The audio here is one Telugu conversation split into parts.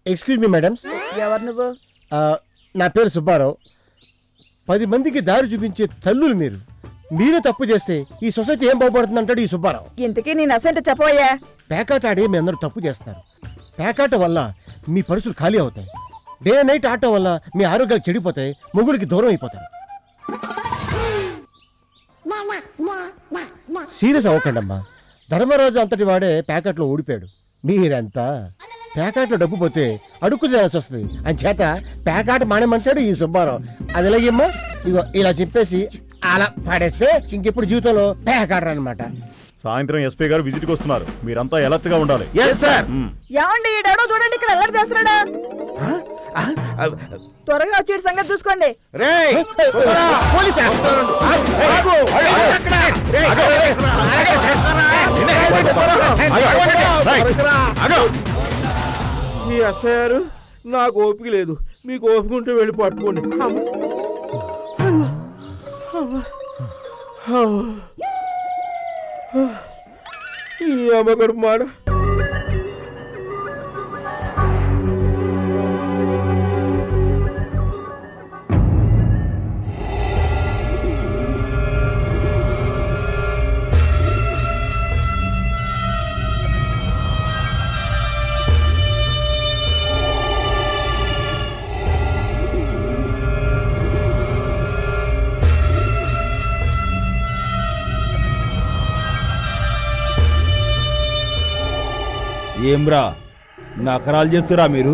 Excuse me madams. ఎవరు నువ్వు? నా పేరు సుబ్బారావు. 10 మందికి దారి చూపించే తల్లులు మీరు. మీరే తప్పు చేస్తే ఈ సొసైటీ ఏం బాగుపడుతుంది అంటాడు ఈ సుబ్బారావు. ఇంతకీ నేను అసెంట్ చెప్పబోయా. పేకాట ఆడి మీ అందరూ తప్పు చేస్తున్నారు. పేకాట వల్ల మీ పరుసులు ఖాళీ అవుతాయి. డే నైట్ ఆడటం వల్ల మీ ఆరోగ్యాలు చెడిపోతాయి, మొగుడికి దూరం అయిపోతారు. సీరియస్ అవ్వకండి అమ్మా. ధర్మరాజు అంతటి వాడే ప్యాకెట్లో ఓడిపోయాడు. మీరంతా ప్యాకెట్లో డబ్బు పోతే అడుక్కు తినాల్సి వస్తుంది. అని చేత ప్యాకెట్ మానేమంటాడు ఈ సుబ్బారావు. అది ఎలాగమ్మా? ఇగో ఇలా చెప్పేసి అలా పాడేస్తే ఇంకెప్పుడు జీవితంలో ప్యాకెట్ అనమాట. సాయంత్రం ఎస్పీ గారు విజిట్కి వస్తున్నారు. మీరంతా అలర్ట్ గా ఉండాలి. ఏమండి చూడండి, ఇక్కడ అల్లరి చేస్తున్నాడా? త్వరగా వచ్చే సంగతి చూసుకోండి. ఈ అసలు నాకు ఓపిక లేదు. మీకు ఓపిక ఉంటే వెళ్ళి పట్టుకోండి. ఈ అమ్మగడు మాట. ఏమ్రా నకరాలు చేస్తురా మీరు?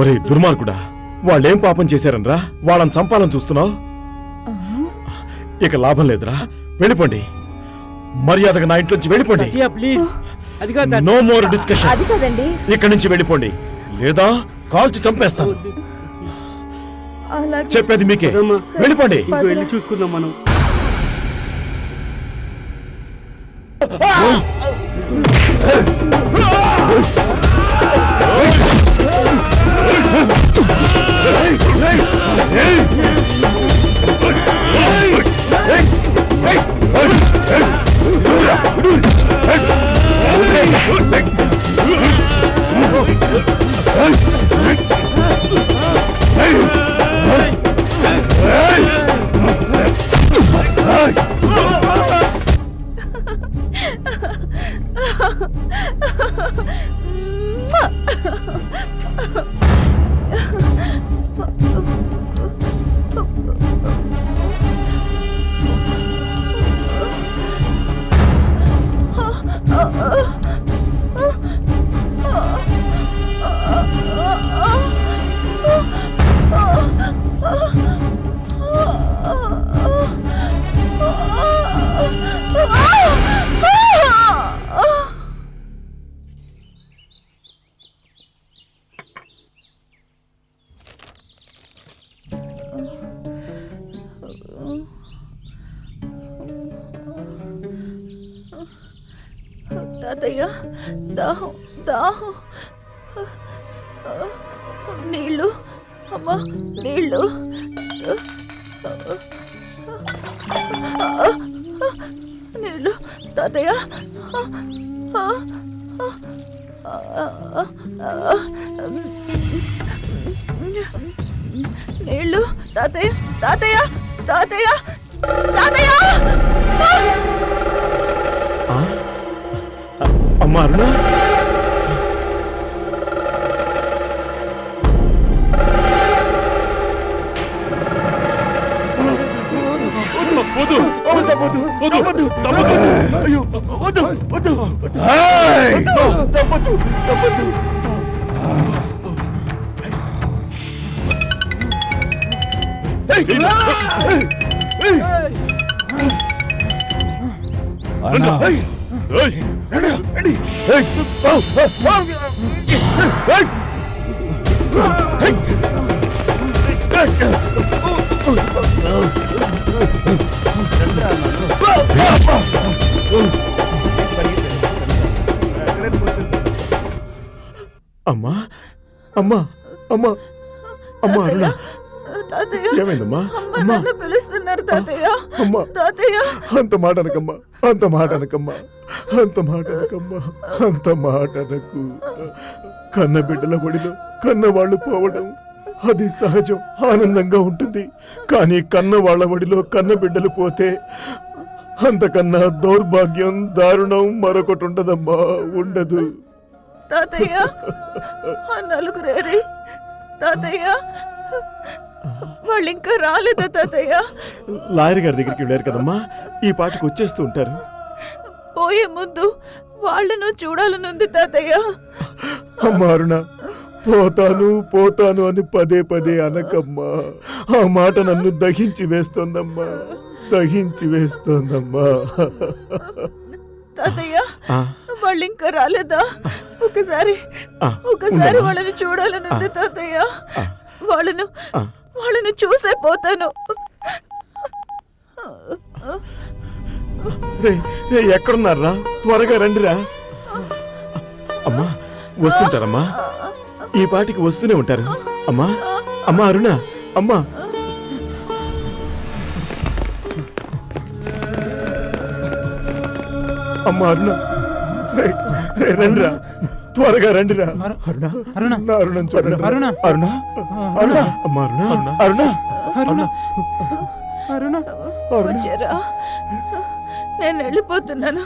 ఒరే దుర్మార్గుడా, వాళ్ళేం పాపం చేశారనరా వాళ్ళని చంపాలని చూస్తున్నావు? ఇక లాభం లేదురా, వెళ్ళిపోండి. మర్యాదగా నా ఇంట్లోంచి వెళ్ళిపోండి. No more discussion. ఇక్కడి నుంచి వెళ్ళిపోండి, లేదా కాల్చి చంపేస్తాను. చెప్పేది మీకే, వెళ్ళిపోండి. వెళ్ళి చూసుకుందాం మనం. తాతయ్య, దాహం దాహం, నీళ్ళు అమ్మా, నీళ్ళు. నీళ్ళు తాతయ్య. తాతయ్య తాతయ్య తాతయ్య తాతయ్య అమ్మా అరుణ వద్దు చంపొద్దు చంపొద్దు చంపొద్దు అయ్యో వద్దు వద్దు చంపొద్దు చంపొద్దు అమ్మా అమ్మా అమ్మా అమ్మా అరుణ తాతయ్య ఏమైందమ్మా అమ్మ నన్ను పిలుస్తున్నారు తాతయ్య అమ్మా తాతయ్య అంత మాట అనకమ్మా అంత మాట అనకమ్మా అంత మాట అనకమ్మా అంత మాట అనకు కన్న బిడ్డల ఒడిలో కన్నవాళ్ళు పోవడం అది సహజం ఆనందంగా ఉంటుంది కానీ కన్న వాళ్ళ ఒడిలో కన్న బిడ్డలు పోతే అంతకన్నా దౌర్భాగ్యం దారుణం మరొకటి ఉండదమ్మా ఉండదు తాతయ్య ఆ నలుగురేరి తాతయ్య వాళ్ళు ఇంకా రాలేదా తాతయ్య లాయర్ గారి దగ్గరికి వెళ్ళారు కదమ్మా ఈ పాటికి వచ్చేస్తూ ఉంటారు పోయే ముందు వాళ్ళను చూడాలనుంది తాతయ్య అమ్మా అరుణ పోతాను పోతాను అని పదే పదే అనకమ్మా ఆ మాట నన్ను దహించి వేస్తోందమ్మా దహించి వేస్తోందమ్మా తాతయ్య వాళ్ళు ఇంకా రాలేదా ఒకసారి వాళ్ళని చూడాలనుంది తాతయ్య వాళ్ళను చూసే పోతాను ఎక్కడున్నారా త్వరగా రండిరా అమ్మా వస్తుంటారమ్మా ఈ పాటికి వస్తూనే ఉంటారు అమ్మా అమ్మా అరుణ అమ్మా అమ్మా అరుణ రండిరా త్వరగా రండిరా అరుణ అరుణ అరుణ చూడండి అరుణ అరుణ అరుణ అమ్మా అరుణ అరుణ అరుణ అరుణ వచ్చారా నేను వెళ్ళిపోతున్నాను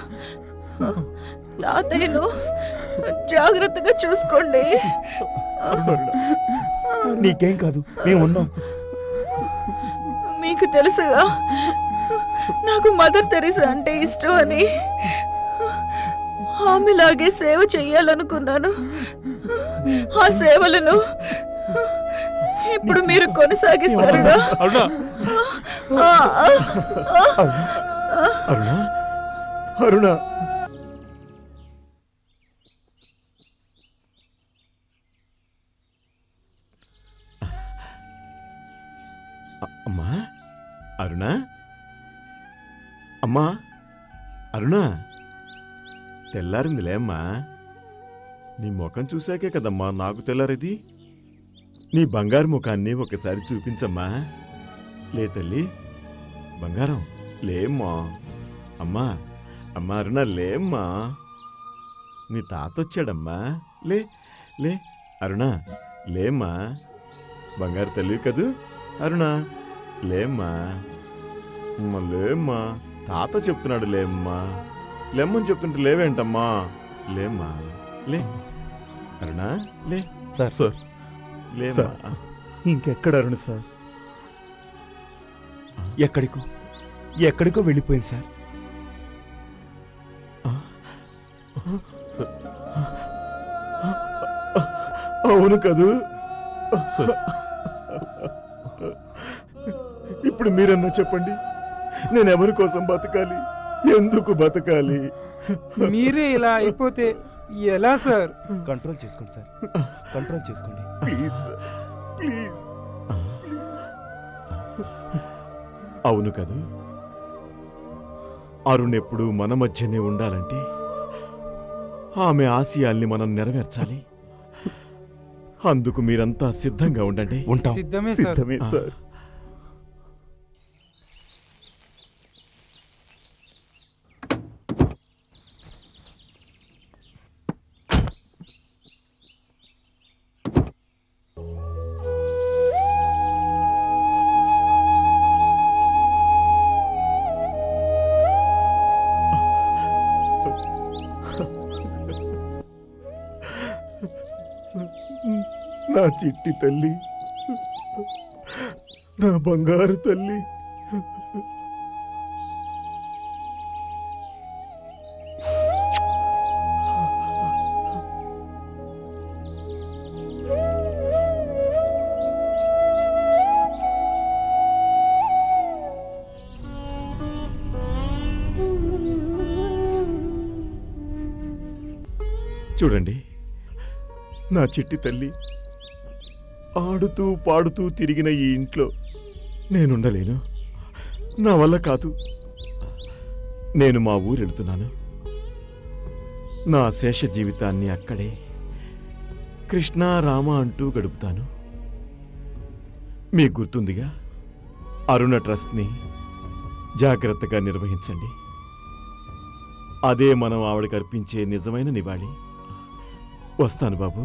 తాతయ్యను జాగ్రత్తగా చూసుకోండి నీకేం కాదు మేము ఉన్నాం మీకు తెలుసుగా నాకు మదర్ తెరీసా అంటే ఇష్టం అని ఆమెలాగే సేవ చెయ్యాలనుకున్నాను ఆ సేవలను ఇప్పుడు మీరు కొనసాగిస్తారుగా అరుణ అరుణ అమ్మా అరుణ అమ్మా అరుణ తెల్లారిందిలే అమ్మా నీ ముఖం చూశాకే కదమ్మా నాకు తెల్లారేది నీ బంగారు ముఖాన్ని ఒకసారి చూపించమ్మా లే తల్లి బంగారం లేమ్మా అమ్మా అమ్మా అరుణ లేమ్మా నీ తాత వచ్చాడమ్మా లే లే అరుణ లేమ్మా బంగారు తల్లి కదూ అరుణ లేమ్మా లేమ్మా తాత చెప్తున్నాడు లేమ్మా లేమ్మని చెప్తుంటే లేవేంటమ్మా లేమ్మా లే అరుణ లే సార్ సార్ లేమ్మా ఇంకెక్కడ అరుణ సార్ ఎక్కడికో వెళ్ళిపోయింది సార్ అవును కదూ ఇప్పుడు మీరన్నా చెప్పండి నేను ఎవరి కోసం బతకాలి ఎందుకు బతకాలి మీరే ఇలా అయిపోతే ఎలా సార్ కంట్రోల్ చేసుకోండి సార్ కంట్రోల్ చేసుకోండి ప్లీజ్ ప్లీజ్ అవును కదూ అరుణ్ ఎప్పుడు మన మధ్యనే ఉండాలంటే ఆమె ఆశయాల్ని మనం నెరవేర్చాలి అందుకు మీరంతా సిద్ధంగా ఉండండి ఉంటాం సిద్ధమే సార్ చిట్టి తల్లి, నా బంగారు తల్లి. చూడండి, నా చిట్టి తల్లి, ఆడుతూ పాడుతూ తిరిగిన ఈ ఇంట్లో నేనుండలేను. నా వల్ల కాదు. నేను మా ఊరు వెళుతున్నాను. నా శేష జీవితాన్ని అక్కడే కృష్ణ రామ అంటూ గడుపుతాను. మీకు గుర్తుందిగా, అరుణ ట్రస్ట్ని జాగ్రత్తగా నిర్వహించండి. అదే మనం ఆవిడకి అర్పించే నిజమైన నివాళి. వస్తాను బాబు.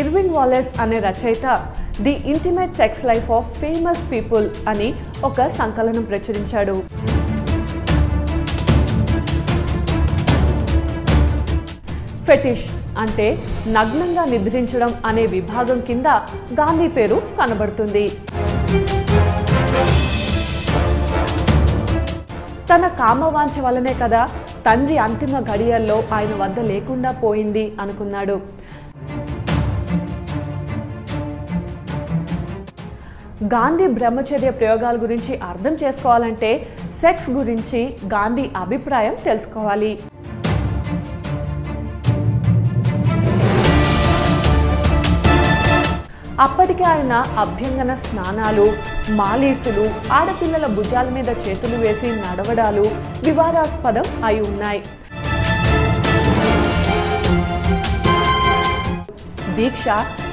ఇర్విన్ వాలెస్ అనే రచయిత the intimate sex life of famous people అని ఒక సంకలనం ప్రచురించాడు. ఫెటిష్ అంటే నగ్నంగా నిద్రించడం అనే విభాగం కింద గాంధీ పేరు కనబడుతుంది. తన కామవాంఛ వల్లనే కదా తండ్రి అంతిమ గడియల్లో ఆయన వద్ద లేకుండా పోయింది అనుకున్నాడు. గాంధీ బ్రహ్మచర్య ప్రయోగాల గురించి అర్థం చేసుకోవాలంటే సెక్స్ గురించి గాంధీ అభిప్రాయం తెలుసుకోవాలి. అప్పటికే ఆయన అభ్యంగన స్నానాలు, మాలీసులు, ఆడపిల్లల భుజాల మీద చేతులు వేసి నడవడాలు వివాదాస్పదం అయి ఉన్నాయి. దీక్ష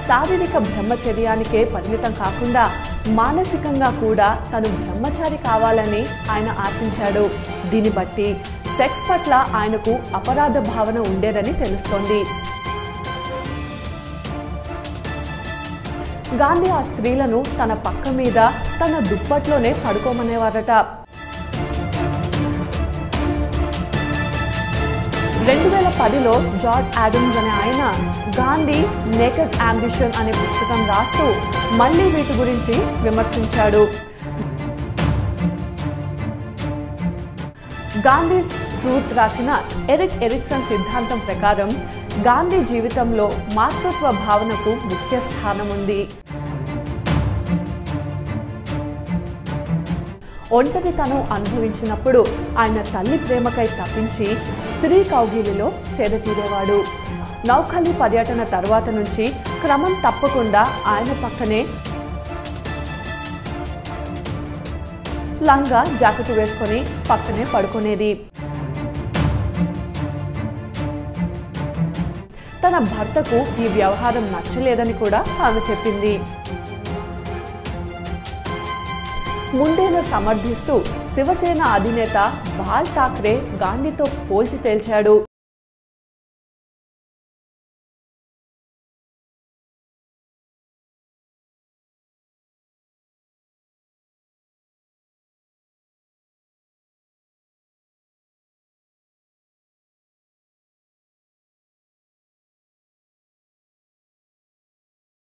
శారీరక బ్రహ్మచర్యానికే పరిమితం కాకుండా మానసికంగా కూడా తను బ్రహ్మచారి కావాలని ఆయన ఆశించాడు. దీన్ని బట్టి సెక్స్ పట్ల ఆయనకు అపరాధ భావన ఉండేదని తెలుస్తోంది. గాంధీ ఆ స్త్రీలను తన పక్క మీద తన దుప్పట్లోనే పడుకోమనేవారట. 2010లో జార్జ్ ఆడమ్స్ అనే ఆయన గాంధీ నేకెడ్ అంబిషన్ అనే పుస్తకం రాస్తూ మళ్ళీ వీటి గురించి విమర్శించాడు. గాంధీ ట్రూత్ రాసిన ఎరిక్ ఎరిక్సన్ సిద్ధాంతం ప్రకారం గాంధీ జీవితంలో మాతృత్వ భావనకు ముఖ్య స్థానం ఉంది. ఒంటరితనం అనుభవించినప్పుడు ఆయన తల్లి ప్రేమకై తప్పించి స్త్రీ కౌగిలిలో సేద తీరేవాడు. నౌఖాళీ పర్యటన తర్వాత నుంచి క్రమం తప్పకుండా ఆయన పక్కనే లంగా జాకెట్ వేసుకొని పక్కనే పడుకునేది. తన భర్తకు ఈ వ్యవహారం నచ్చలేదని కూడా ఆమె చెప్పింది. ముండేను సమర్థిస్తూ శివసేన అధినేత బాల్ ఠాక్రే గాంధీతో పోల్చి తేల్చాడు.